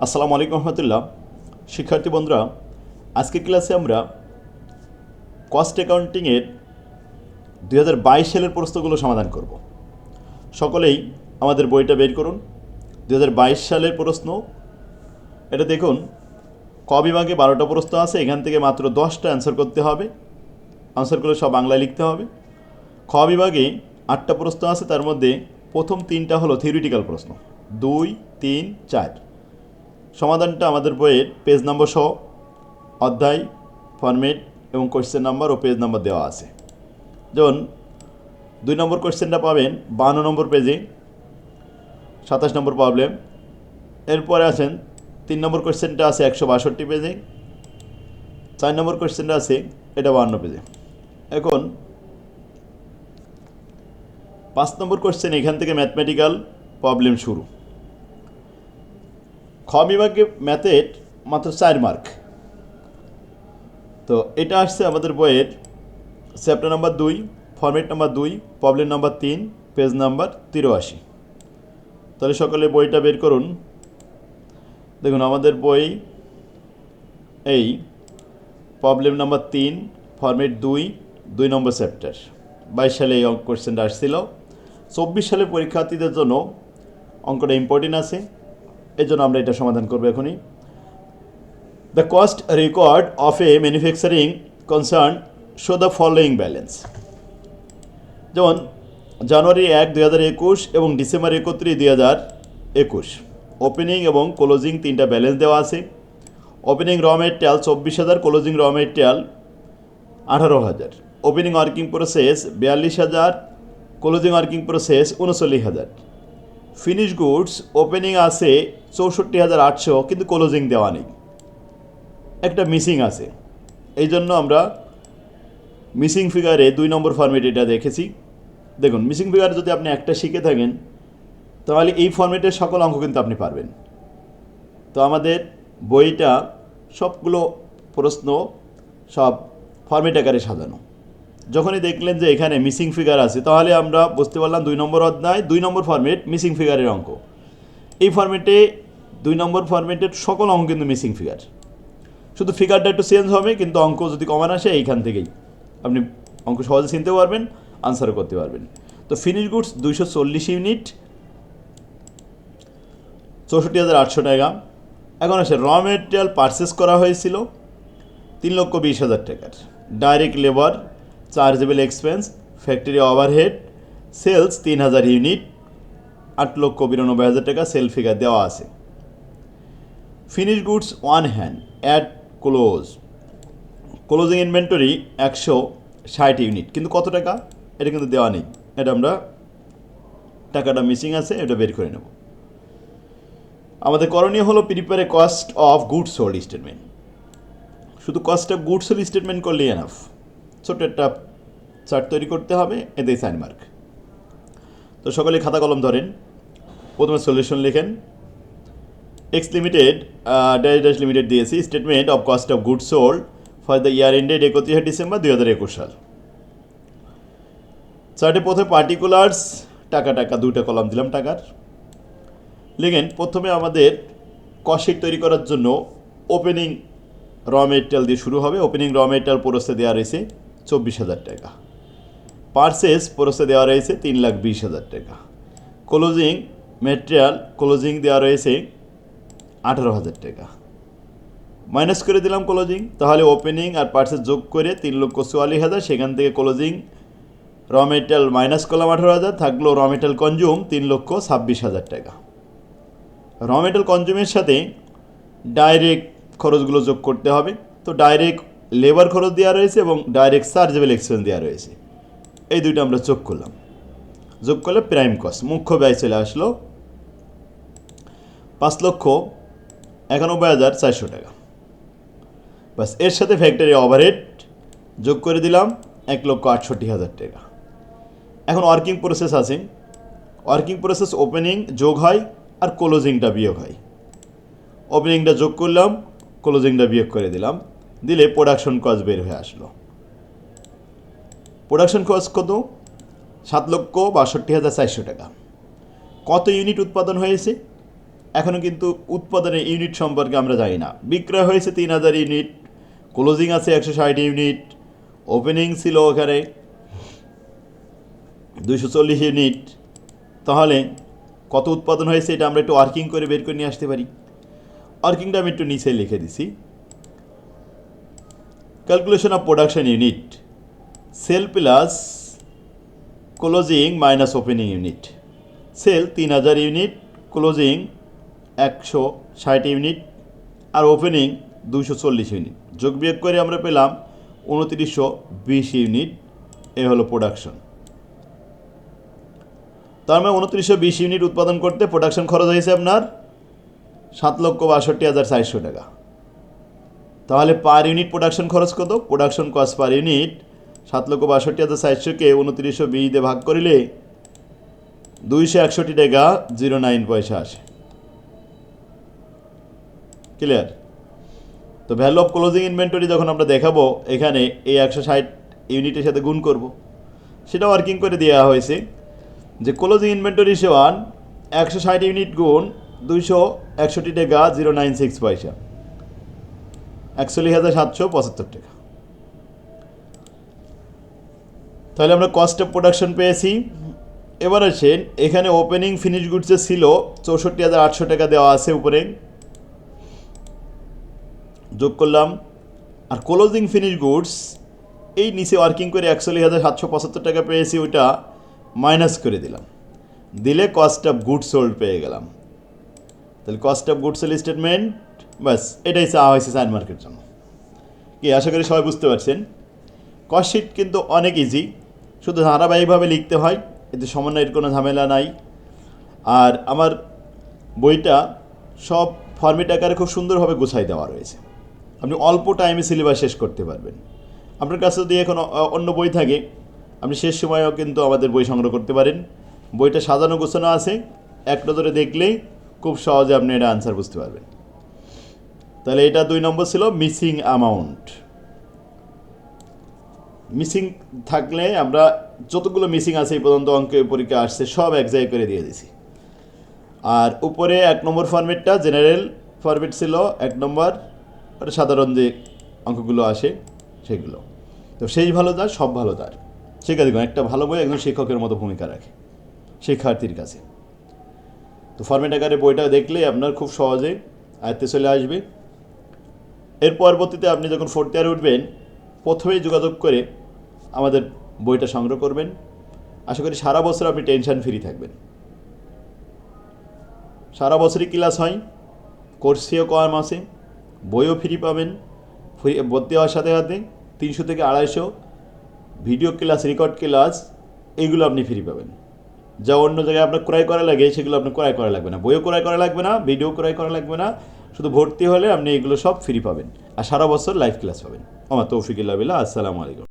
আসসালামু আলাইকুম রহমতুল্লাহ। শিক্ষার্থী বন্ধুরা, আজকের ক্লাসে আমরা কস্ট অ্যাকাউন্টিংয়ের 2022 সালের প্রশ্নগুলো সমাধান করব। সকলেই আমাদের বইটা বের করুন। 2022 সালের প্রশ্ন এটা দেখুন। ক বিভাগে 12টা প্রশ্ন আছে, এখান থেকে মাত্র 10টা অ্যান্সার করতে হবে। আনসারগুলো সব বাংলায় লিখতে হবে। খ বিভাগে 8টা প্রশ্ন আছে, তার মধ্যে প্রথম 3টা হলো থিওরিটিক্যাল প্রশ্ন, 2, 3, 4। সমাধানটা আমাদের বইয়ের পেজ নম্বর সহ অধ্যায়, ফরম্যাট এবং কোয়েশ্চেন নাম্বার ও পেজ নাম্বার দেওয়া আছে। যেমন 2 নম্বর কোয়েশ্চেনটা পাবেন 52 নম্বর পেজে, 27 নম্বর প্রবলেম। এরপরে আছেন 3 নম্বর কোয়েশ্চেনটা আছে 162 পেজে, 4 নম্বর কোয়েশ্চেনটা আছে এটা 52 পেজে। এখন 5 নম্বর কোয়েশ্চেন, এখান থেকে ম্যাথমেটিক্যাল প্রবলেম শুরু। খ বিভাগে ম্যাথের মাত্র 4 মার্ক। তো এটা আসছে আমাদের বইয়ের chapter number 2, format number 2, problem number 3, page number 83। তাহলে সকলে বইটা বের করুন। দেখুন আমাদের বই এই প্রবলেম নাম্বার 3, ফরম্যাট 2 নম্বর চ্যাপ্টার। 22 সালে এই কোয়েশ্চেনটা আসছিল। 24 সালের পরীক্ষার্থীদের জন্য অঙ্কটা ইম্পর্টেন্ট আছে, এই জন্য আমরা এটা সমাধান করবো এখনই। The cost record of A manufacturing concern show the following balance. যেমন জানুয়ারি 1, 2021 এবং ডিসেম্বর 31, 2021 ওপেনিং এবং ক্লোজিং 3টা ব্যালেন্স দেওয়া আছে। ওপেনিং র মেটেরিয়াল 24,000, ক্লোজিং র material 18,000। Opening working process 42,000, closing working process 39,000। Finish goods opening আছে 64,800, কিন্তু ক্লোজিং দেওয়া নেই, একটা মিসিং আছে। এই জন্য আমরা মিসিং ফিগারে 2 নম্বর ফরম্যাট এটা দেখেছি। দেখুন মিসিং ফিগার যদি আপনি একটা শিখে থাকেন তাহলে এই ফরম্যাটের সকল অঙ্ক কিন্তু আপনি পারবেন। তো আমাদের বইটা সবগুলো প্রশ্ন সব ফরম্যাট আকারে সাজানো। যখনই দেখলেন যে এখানে মিসিং ফিগার আছে তাহলে আমরা বুঝতে পারলাম 2 নম্বর অধ্যায় 2 নম্বর ফরম্যাট মিসিং ফিগারের অঙ্ক। এই ফরম্যাটে 2 নম্বর ফরম্যাটের সকল অঙ্ক কিন্তু মিসিং ফিগার, শুধু ফিগারটা একটু চেঞ্জ হবে, কিন্তু অঙ্ক যদি কমান আসে এইখান থেকেই আপনি অঙ্ক সহজে চিনতে পারবেন, আনসারও করতে পারবেন। তো ফিনিশ গুডস 240 ইউনিট, 64,800 টাকা। এখন আসে র মেটেরিয়াল পারচেস করা হয়েছিল 3,20,000 টাকার। Direct labour, chargeable expense, factory overhead, sales 3,000 unit, 8,92,000 টাকা সেল ফিগার দেওয়া আছে। Finish goods on hand at close, closing inventory 160 unit, কিন্তু কত টাকা এটা কিন্তু দেওয়া নেই। এটা আমরা টাকাটা মিসিং আছে, এটা বের করে নেব। আমাদের করণীয় হলো prepare a cost of goods sold statement. শুধু cost of goods sold statement করলেই এনাফ। ছোট্ট একটা চার্ট তৈরি করতে হবে, এতে 4 মার্ক। তো সকলে খাতা কলম ধরেন, প্রথমে সলিউশন লেখেন। X limited dash dash limited দিয়েছি statement of cost of goods sold for the year ended 31 December 2021 সাল। চার্টে প্রথমে পার্টিকুলার্স, টাকা 2টা কলাম দিলাম টাকার। লিখেন প্রথমে আমাদের কস্ট শিট তৈরি করার জন্য ওপেনিং র মেটেরিয়াল দিয়ে শুরু হবে। ওপেনিং র মেটেরিয়াল প্রসে দেওয়া রয়েছে 24,000 টাকা। পারচেস প্রসে দেওয়া রয়েছে 3,20,000 টাকা। ক্লোজিং মেটেরিয়াল ক্লোজিং দেওয়া রয়েছে 18,000 টাকা। মাইনাস করে দিলাম ক্লোজিং, তাহলে ওপেনিং আর পারচেস যোগ করে 3,44,000, সেখান থেকে ক্লোজিং র মেটেরিয়াল মাইনাস করলাম 18,000, থাকলো র মেটেরিয়াল কনজিউম 3,26,000 টাকা। র মেটেরিয়াল কনজিউমের সাথে ডাইরেক্ট খরচগুলো যোগ করতে হবে। তো ডাইরেক্ট লেবার খরচ দেওয়া রয়েছে এবং ডাইরেক্ট চার্জেবল এক্সপেন্স দেওয়া রয়েছে, এই দুইটা আমরা যোগ করলাম। যোগ করলে প্রাইম কস্ট, মুখ্য ব্যয় চলে আসলো 5,91,400 টাকা। বাস, এর সাথে ফ্যাক্টরি ওভারহেড যোগ করে দিলাম 1,68,000 টাকা। এখন ওয়ার্কিং প্রসেস আছে। ওয়ার্কিং প্রসেস ওপেনিং যোগ হয় আর ক্লোজিংটা বিয়োগ হয়। ওপেনিংটা যোগ করলাম, ক্লোজিংটা বিয়োগ করে দিলাম, দিলে প্রোডাকশন কস্ট বের হয়ে আসলো। প্রোডাকশন কস্ট কত? 7,62,400 টাকা। কত ইউনিট উৎপাদন হয়েছে? এখনও কিন্তু উৎপাদনের ইউনিট সম্পর্কে আমরা জানি না। বিক্রয় হয়েছে 3000 ইউনিট, ক্লোজিং আছে 160 ইউনিট, ওপেনিং ছিল ওখানে 240 ইউনিট। তাহলে কত উৎপাদন হয়েছে এটা আমরা একটু ওয়ার্কিং করে বের করে নিয়ে আসতে পারি। ওয়ার্কিংটা আমি একটু নিচে লিখে দিছি। Calculation of production unit, sale plus closing minus opening unit. Sale 3000 unit, closing 160 unit, আর ওপেনিং 240 ইউনিট। যোগ বিয়োগ করে আমরা পেলাম 2920 ইউনিট। এ হলো প্রোডাকশন। তার মানে 2920 ইউনিট উৎপাদন করতে প্রোডাকশন খরচ হয়েছে আপনার 7,62,400 টাকা। তাহলে পার ইউনিট প্রোডাকশন খরচ কত? প্রোডাকশন কস্ট পার ইউনিট 7,62,400-কে 2920 দিয়ে ভাগ করিলে 261 টাকা 09 পয়সা আসে। ক্লিয়ার? তো ভ্যালু অফ ক্লোজিং ইনভেন্টরি যখন আমরা দেখাবো, এখানে এই 160 ইউনিটের সাথে গুণ করব। সেটা ওয়ার্কিং করে দেওয়া হয়েছে যে ক্লোজিং ইনভেন্টরি সমান 160 ইউনিট গুণ 261 টাকা 096 পয়সা, 41,775 টাকা। তাহলে আমরা কস্ট অফ প্রোডাকশন পেয়েছি। এবার আসেন, এখানে ওপেনিং ফিনিশ গুডসে ছিল 64,800 টাকা দেওয়া আছে উপরে, যোগ করলাম। আর ক্লোজিং ফিনিশ গুডস এই নিচে ওয়ার্কিং করে 41,775 টাকা পেয়েছি, ওইটা মাইনাস করে দিলাম, দিলে কস্ট অফ গুডস সোল্ড পেয়ে গেলাম। তাহলে cost of goods sold statement, বাস এটাই চাওয়া হয়েছে 4 মার্কের জন্য। কি আশা করি সবাই বুঝতে পারছেন। কস্ট শিট কিন্তু অনেক ইজি, শুধু ধারাবাহিকভাবে লিখতে হয়, এতে সমন্বয়ের কোনো ঝামেলা নাই। আর আমার বইটা সব ফর্মেট আকারে খুব সুন্দরভাবে গুছাই দেওয়া রয়েছে, আপনি অল্প টাইমে সিলেবাস শেষ করতে পারবেন। আপনার কাছে যদি এখন অন্য বই থাকে, আপনি শেষ সময়েও কিন্তু আমাদের বই সংগ্রহ করতে পারেন। বইটা সাজানো গোছানো আছে, এক নজরে দেখলেই খুব সহজে আপনি এটা আনসার বুঝতে পারবেন। তাহলে এটা 2 নম্বর ছিল মিসিং অ্যামাউন্ট। মিসিং থাকলে আমরা যতগুলো মিসিং আছে এই পর্যন্ত অঙ্কের পরীক্ষা আসছে সব এক জায়গায় করে দিয়ে দিছি। আর উপরে 1 নম্বর ফরম্যাটটা জেনারেল ফরম্যাট ছিল, 1 নম্বর সাধারণ যে অঙ্কগুলো আসে সেগুলো। তো সেই ভালো তার সব ভালো তার শেখা দেখুন, একটা ভালো বই একজন শিক্ষকের মতো ভূমিকা রাখে শিক্ষার্থীর কাছে। তো ফরম্যাট আকারে বইটা দেখলে আপনার খুব সহজে আয়ত্তে চলে আসবে। এর পরবর্তীতে আপনি যখন 4th ইয়ারে উঠবেন, প্রথমেই যোগাযোগ করে আমাদের বইটা সংগ্রহ করবেন। আশা করি সারা বছর আপনি টেনশন ফ্রি থাকবেন। সারা বছরই ক্লাস হয়, কোর্স ফিও কম আছে, বইও ফ্রি পাবেন। ফ্রি ভর্তি হওয়ার সাথে সাথে 300 থেকে 250 ভিডিও ক্লাস, রেকর্ড ক্লাস, এইগুলো আপনি ফ্রি পাবেন। যা অন্য জায়গায় আপনার ক্রয় করা লাগে সেগুলো আপনার ক্রয় করা লাগবে না, বইও ক্রয় করা লাগবে না, ভিডিও ক্রয় করা লাগবে না। শুধু ভর্তি হলে আপনি এগুলো সব ফ্রি পাবেন, আর সারা বছর লাইভ ক্লাস পাবেন। আমার তৌফিকুল্লাহ বিল্লাহ। আসসালামু আলাইকুম।